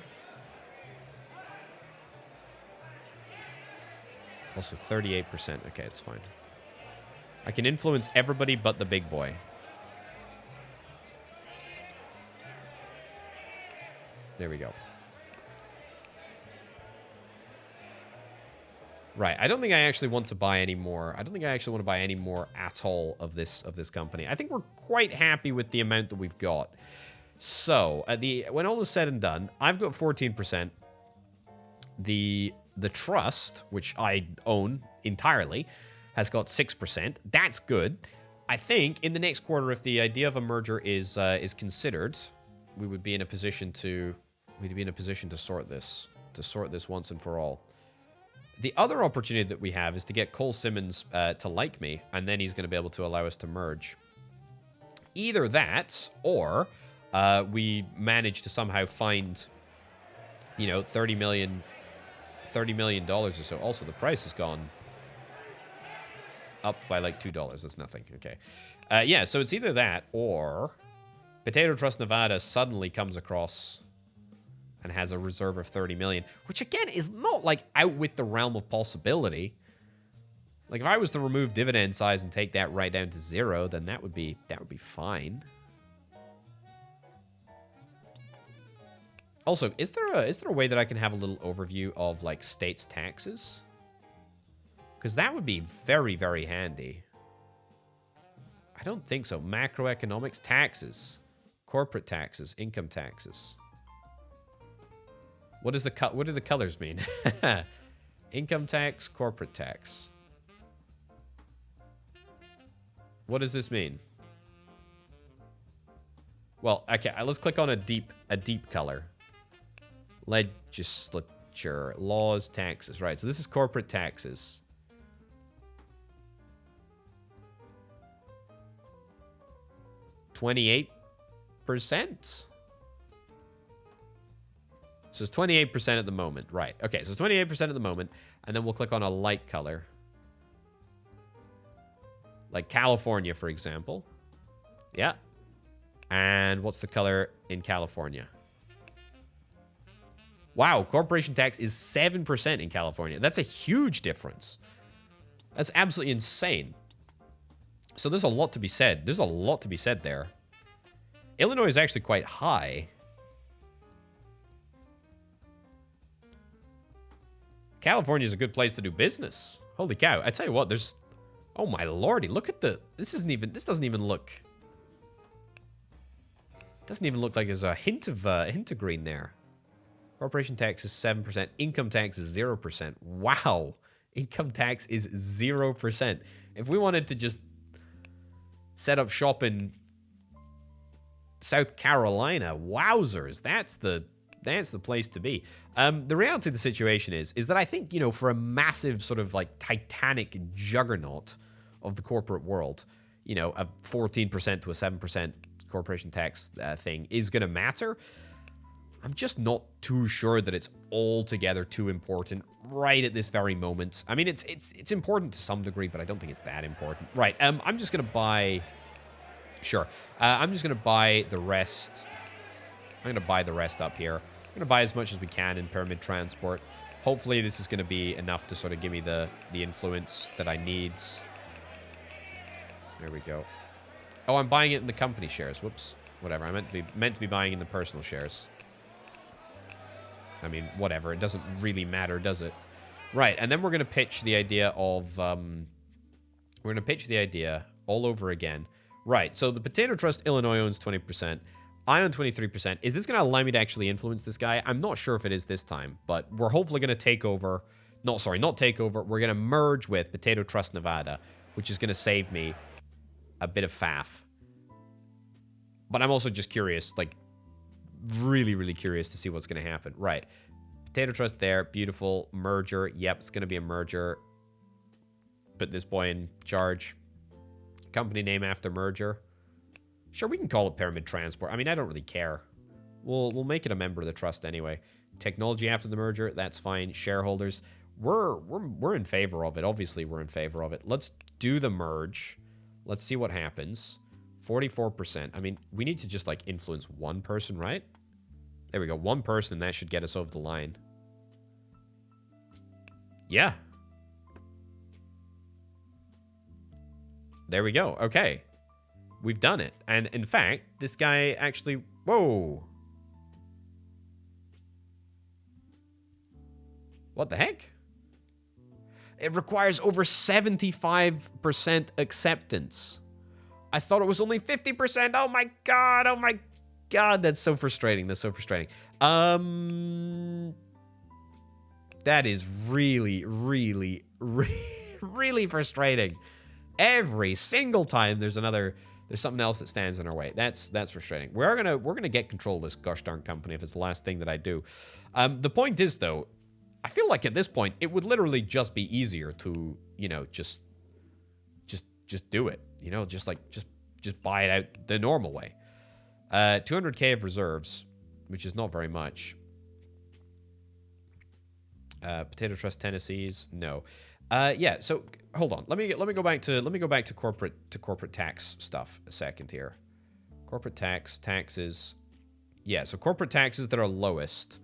Also 38%. Okay, it's fine. I can influence everybody but the big boy. There we go. Right. I don't think I actually want to buy any more. I don't think I actually want to buy any more at all of this company. I think we're quite happy with the amount that we've got. So, when all is said and done, I've got 14%. The trust, which I own entirely, has got 6%. That's good. I think in the next quarter, if the idea of a merger is considered, we would be in a position to sort this once and for all. The other opportunity that we have is to get Cole Simmons to like me, and then he's going to be able to allow us to merge. Either that, or we manage to somehow find you know, $30 million or so. Also, the price has gone up by like $2. That's nothing. Okay. Yeah, so it's either that or Potato Trust Nevada suddenly comes across and has a reserve of 30 million, which again is not like out with the realm of possibility. Like if I was to remove dividend size and take that right down to 0, then that would be fine. Also, is there a way that I can have a little overview of like states' taxes? Because that would be very, very handy. I don't think so. Macroeconomics, taxes, corporate taxes, income taxes. What do the colors mean? Income tax, corporate tax. What does this mean? Well, okay, let's click on a deep color. Legislature, laws, taxes. Right, so this is corporate taxes. $28%. So it's 28% at the moment. Right. Okay, so it's 28% at the moment. And then we'll click on a light color. Like California, for example. Yeah. And what's the color in California? Wow, corporation tax is 7% in California. That's a huge difference. That's absolutely insane. So there's a lot to be said. There's a lot to be said there. Illinois is actually quite high. California is a good place to do business. Holy cow. I tell you what, there's... Oh my lordy, look at the... This doesn't even look... Doesn't even look like there's a hint of green there. Corporation tax is 7%. Income tax is 0%. Wow. Income tax is 0%. If we wanted to just set up shop in South Carolina, wowzers, that's the place to be. The reality of the situation is that I think, you know, for a massive sort of like titanic juggernaut of the corporate world, you know, a 14% to a 7% corporation tax thing is going to matter. I'm just not too sure that it's altogether too important right at this very moment. I mean, it's important to some degree, but I don't think it's that important. Right, I'm just going to buy... Sure. I'm just going to buy the rest. I'm going to buy the rest up here. I'm going to buy as much as we can in Pyramid Transport. Hopefully this is going to be enough to sort of give me the influence that I need. There we go. Oh, I'm buying it in the company shares. Whoops. Whatever. I meant to be buying in the personal shares. I mean, whatever. It doesn't really matter, does it? Right, and then we're going to pitch the idea of... we're going to pitch the idea all over again. Right, so the Potato Trust Illinois owns 20%. I own 23%. Is this going to allow me to actually influence this guy? I'm not sure if it is this time, but we're hopefully going to take over... not take over. We're going to merge with Potato Trust Nevada, which is going to save me a bit of faff. But I'm also just curious, like, really, really curious to see what's going to happen. Right. Potato Trust there. Beautiful. Merger. Yep, it's going to be a merger. Put this boy in charge. Company name after merger. Sure, we can call it Pyramid Transport. I mean, I don't really care. We'll make it a member of the trust anyway. Technology after the merger. That's fine. Shareholders. We're in favor of it. Obviously, we're in favor of it. Let's do the merge. Let's see what happens. 44%. I mean, we need to just, like, influence one person, right? There we go. One person, and that should get us over the line. Yeah. There we go. Okay. We've done it. And, in fact, this guy actually... Whoa. What the heck? It requires over 75% acceptance. I thought it was only 50%. Oh my god. Oh my god. That's so frustrating. That's so frustrating. That is really, really, really frustrating. Every single time there's something else that stands in our way. That's frustrating. We're gonna get control of this gosh darn company if it's the last thing that I do. The point is though, I feel like at this point it would literally just be easier to, you know, just do it. You know, just buy it out the normal way. 200k of reserves, which is not very much. Potato Trust Tennessee's no. Yeah. So hold on. Let me go back to corporate tax stuff a second here. Corporate taxes. Yeah. So corporate taxes that are lowest.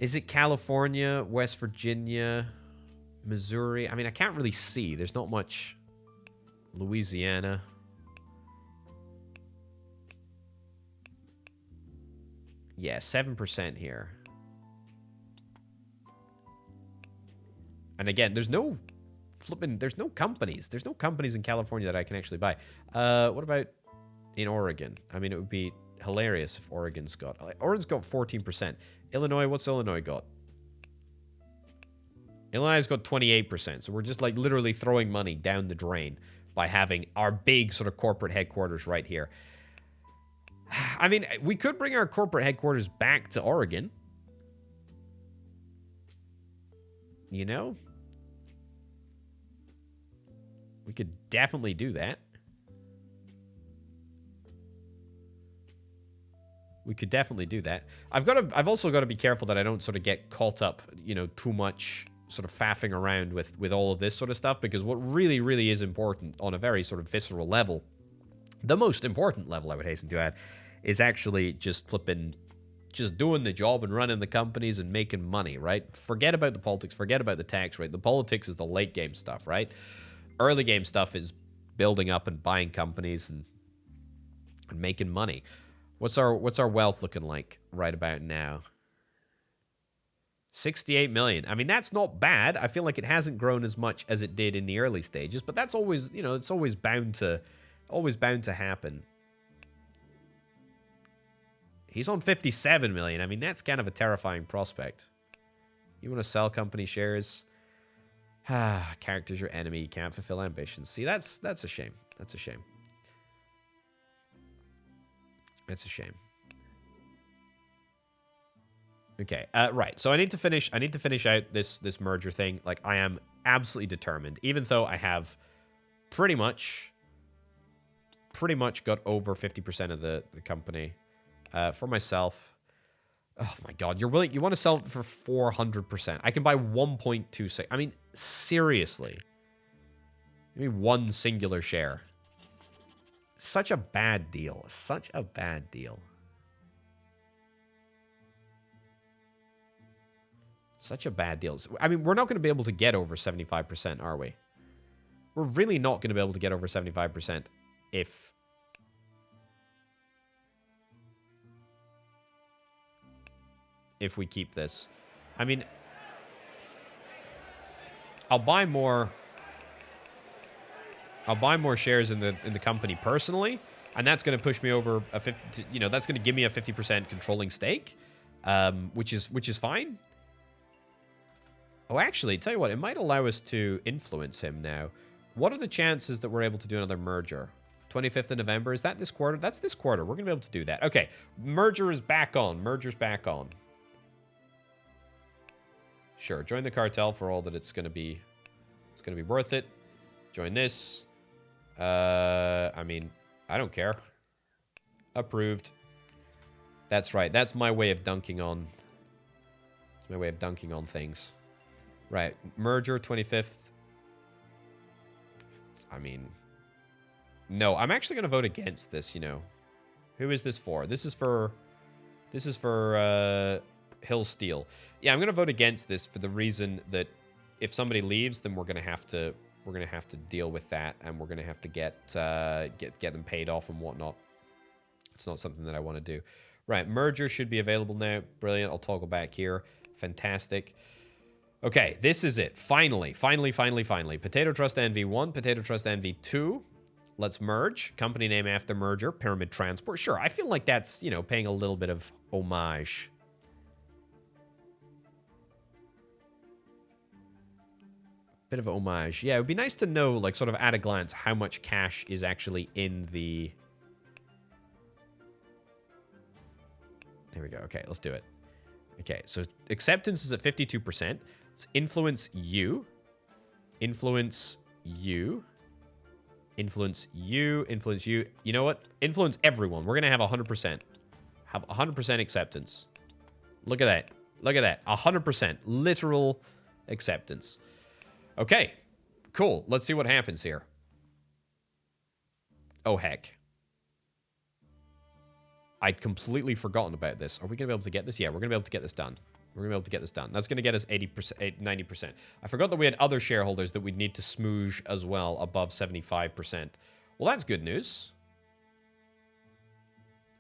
Is it California, West Virginia, Missouri? I mean, I can't really see. There's not much. Louisiana. Yeah, 7% here. And again, there's no companies. There's no companies in California that I can actually buy. What about in Oregon? I mean, it would be hilarious if Oregon's got 14%. Illinois, what's Illinois got? Illinois has got 28%. So we're just like literally throwing money down the drain by having our big sort of corporate headquarters right here. I mean, we could bring our corporate headquarters back to Oregon. You know? We could definitely do that. We could definitely do that. I've also got to be careful that I don't sort of get caught up, you know, too much sort of faffing around with all of this sort of stuff, because what really, really is important on a very sort of visceral level, the most important level, I would hasten to add, is actually just doing the job and running the companies and making money, right? Forget about the politics, forget about the tax rate. The politics is the late game stuff, right? Early game stuff is building up and buying companies and making money. What's our wealth looking like right about now? 68 million. I mean, that's not bad. I feel like it hasn't grown as much as it did in the early stages, but that's always, you know, it's always bound to happen. He's on 57 million. I mean, that's kind of a terrifying prospect. You want to sell company shares? Character's your enemy. You can't fulfill ambitions. See, that's a shame. That's a shame. It's a shame. Okay, right. So I need to finish out this merger thing. Like, I am absolutely determined, even though I have pretty much got over 50% of the company for myself. Oh my god, you want to sell it for 400%. I can buy 1.26. I mean, seriously. Maybe one singular share. Such a bad deal. Such a bad deal. Such a bad deal. I mean, we're not going to be able to get over 75%, are we? We're really not going to be able to get over 75% if we keep this. I mean, I'll buy more shares in the company personally, and that's going to push me over a 50, you know, that's going to give me a 50% controlling stake, which is fine. Oh, actually, tell you what, it might allow us to influence him now. What are the chances that we're able to do another merger? 25th of November, is that this quarter? That's this quarter. We're going to be able to do that. Okay, merger is back on. Merger's back on. Sure, join the cartel for all that it's going to be worth it. Join this. I mean, I don't care. Approved. That's right. That's my way of dunking on. My way of dunking on things. Right. Merger 25th. I mean, no. I'm actually going to vote against this. You know, who is this for? This is for Hill Steel. Yeah, I'm going to vote against this for the reason that if somebody leaves, then we're going to have to deal with that, and we're going to have to get them paid off and whatnot. It's not something that I want to do. Right, merger should be available now. Brilliant. I'll toggle back here. Fantastic. Okay, this is it. Finally. Potato Trust NV1, Potato Trust NV2. Let's merge. Company name after merger. Pyramid Transport. Sure, I feel like that's, you know, paying a little bit of homage. Bit of homage. Yeah, it would be nice to know, like, sort of at a glance, how much cash is actually in the... There we go. Okay, let's do it. Okay, so acceptance is at 52%. Let's influence you. Influence you. Influence you. Influence you. You know what? Influence everyone. We're going to have 100%. Have 100% acceptance. Look at that. Look at that. 100%. Literal acceptance. Okay. Cool. Let's see what happens here. Oh, heck. I'd completely forgotten about this. Are we going to be able to get this? Yeah, we're going to be able to get this done. We're going to be able to get this done. That's going to get us 80%, 90%. I forgot that we had other shareholders that we'd need to smooge as well above 75%. Well, that's good news.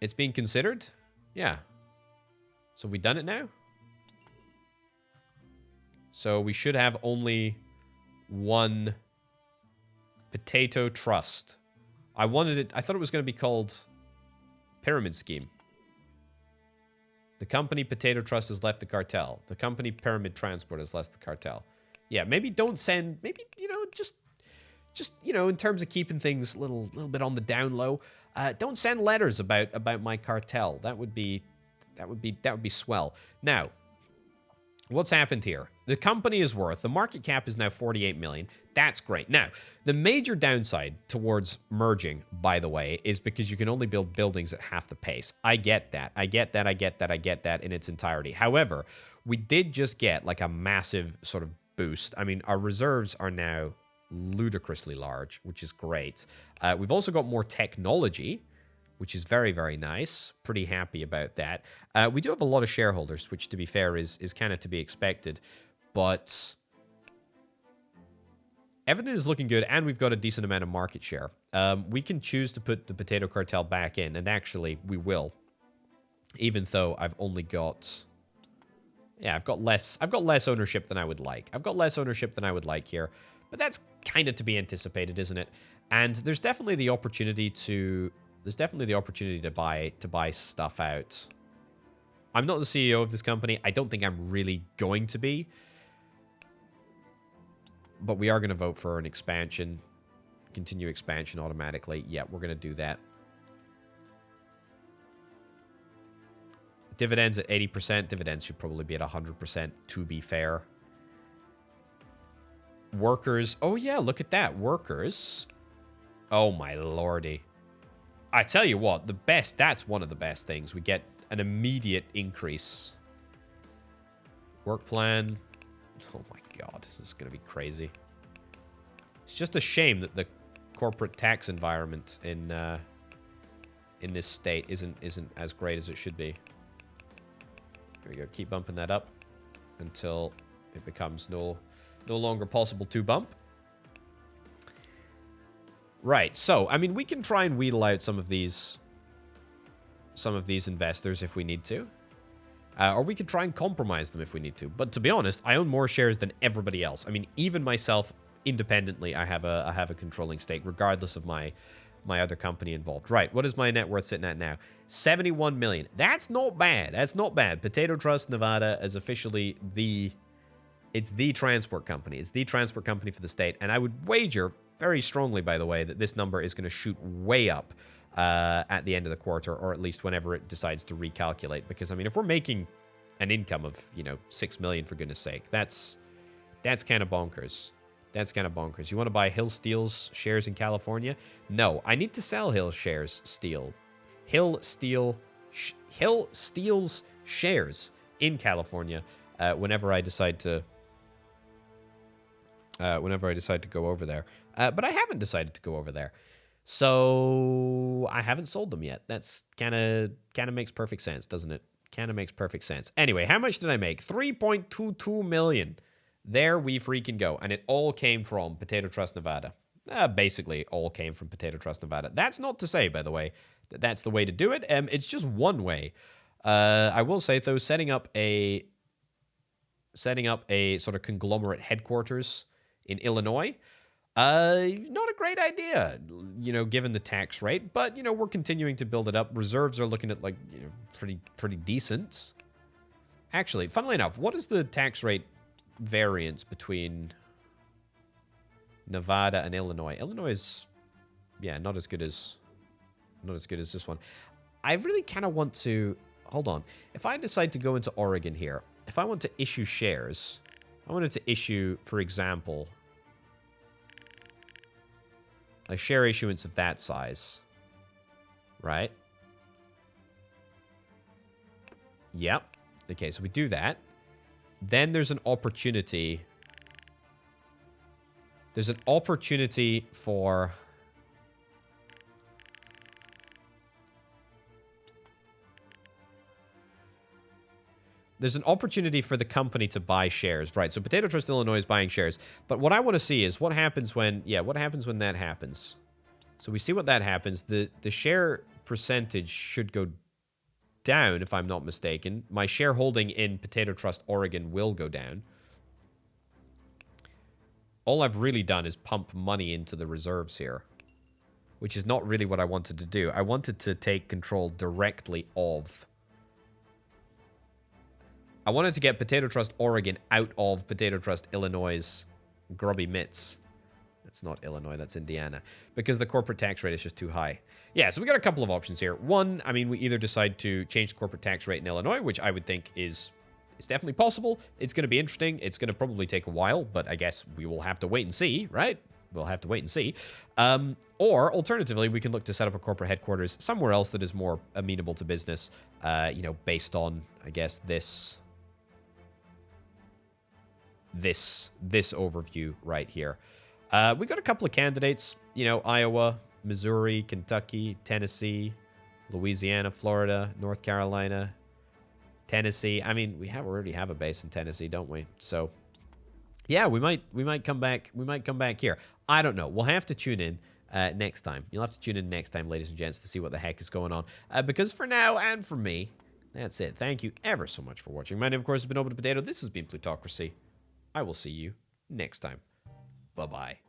It's being considered? Yeah. So have we done it now? So we should have only one potato trust. I thought it was going to be called Pyramid Scheme. The company Potato Trust has left the cartel. The company Pyramid Transport has left the cartel. Yeah, maybe don't send, maybe, you know, just you know, in terms of keeping things a little bit on the down low, don't send letters about my cartel. That would be swell. Now, what's happened here? The company is worth, the market cap is now 48 million. That's great. Now, the major downside towards merging, by the way, is because you can only build buildings at half the pace. I get that. I get that in its entirety. However, we did just get like a massive sort of boost. I mean, our reserves are now ludicrously large, which is great. We've also got more technology, which is very, very nice. Pretty happy about that. We do have a lot of shareholders, which, to be fair, is kind of to be expected. But everything is looking good, and we've got a decent amount of market share. We can choose to put the potato cartel back in, and actually, we will. Even though I've only got... Yeah, I've got less ownership than I would like. I've got less ownership than I would like here. But that's kind of to be anticipated, isn't it? And there's definitely the opportunity to... to buy stuff out. I'm not the CEO of this company. I don't think I'm really going to be. But we are going to vote for an expansion. Continue expansion automatically. Yeah, we're going to do that. Dividends at 80%. Dividends should probably be at 100%, to be fair. Workers. Oh, yeah, look at that. Workers. Oh, my lordy. I tell you what, that's one of the best things. We get an immediate increase. Work plan. Oh my god, this is going to be crazy. It's just a shame that the corporate tax environment in this state isn't as great as it should be. There we go. Keep bumping that up until it becomes no longer possible to bump. Right, so, I mean, we can try and wheedle out some of these investors if we need to. Or we could try and compromise them if we need to. But to be honest, I own more shares than everybody else. I mean, even myself, independently, I have a controlling stake, regardless of my other company involved. Right, what is my net worth sitting at now? 71 million. That's not bad. That's not bad. Potato Trust Nevada is officially it's the transport company. It's the transport company for the state. And I would wager... very strongly, by the way, that this number is going to shoot way up at the end of the quarter, or at least whenever it decides to recalculate. Because, I mean, if we're making an income of, you know, 6 million, for goodness sake, that's kind of bonkers. That's kind of bonkers. You want to buy Hill Steel's shares in California? No, I need to sell Hill Steel's shares in California whenever I decide to go over there. But I haven't decided to go over there. So I haven't sold them yet. That's kind of makes perfect sense, doesn't it? Kind of makes perfect sense. Anyway, how much did I make? 3.22 million. There we freaking go. And it all came from Potato Trust Nevada. Basically, all came from Potato Trust Nevada. That's not to say, by the way, that that's the way to do it. It's just one way. I will say, though, setting up a sort of conglomerate headquarters in Illinois, not a great idea, you know, given the tax rate. But, you know, we're continuing to build it up. Reserves are looking at, like, you know, pretty decent. Actually, funnily enough, what is the tax rate variance between Nevada and Illinois? Illinois is, yeah, not as good as this one. I really kind of want to... Hold on. If I decide to go into Oregon here, if I want to issue shares, I wanted to issue, for example, a share issuance of that size. Right? Yep. Okay, so we do that. then there's an opportunity. There's an opportunity for... There's an opportunity for the company to buy shares, right? So Potato Trust Illinois is buying shares. But what I want to see is what happens when... Yeah, what happens when that happens? So we see what that happens. The share percentage should go down, if I'm not mistaken. My shareholding in Potato Trust Oregon will go down. All I've really done is pump money into the reserves here, which is not really what I wanted to do. I wanted to take control directly of... I wanted to get Potato Trust Oregon out of Potato Trust Illinois' grubby mitts. That's not Illinois, that's Indiana. Because the corporate tax rate is just too high. Yeah, so we got a couple of options here. One, I mean, we either decide to change the corporate tax rate in Illinois, which I would think is definitely possible. It's going to be interesting. It's going to probably take a while, but I guess we will have to wait and see, right? We'll have to wait and see. Or, alternatively, we can look to set up a corporate headquarters somewhere else that is more amenable to business, you know, based on, I guess, this overview right here. We got a couple of candidates, you know, Iowa, Missouri, Kentucky, Tennessee, Louisiana, Florida, North Carolina, Tennessee. I mean, we already have a base in Tennessee, don't we? So, yeah, we might come back. We might come back here. I don't know. We'll have to tune in next time. You'll have to tune in next time, ladies and gents, to see what the heck is going on. Because for now and for me, that's it. Thank you ever so much for watching. My name, of course, has been Open Potato. This has been Plutocracy. I will see you next time. Bye-bye.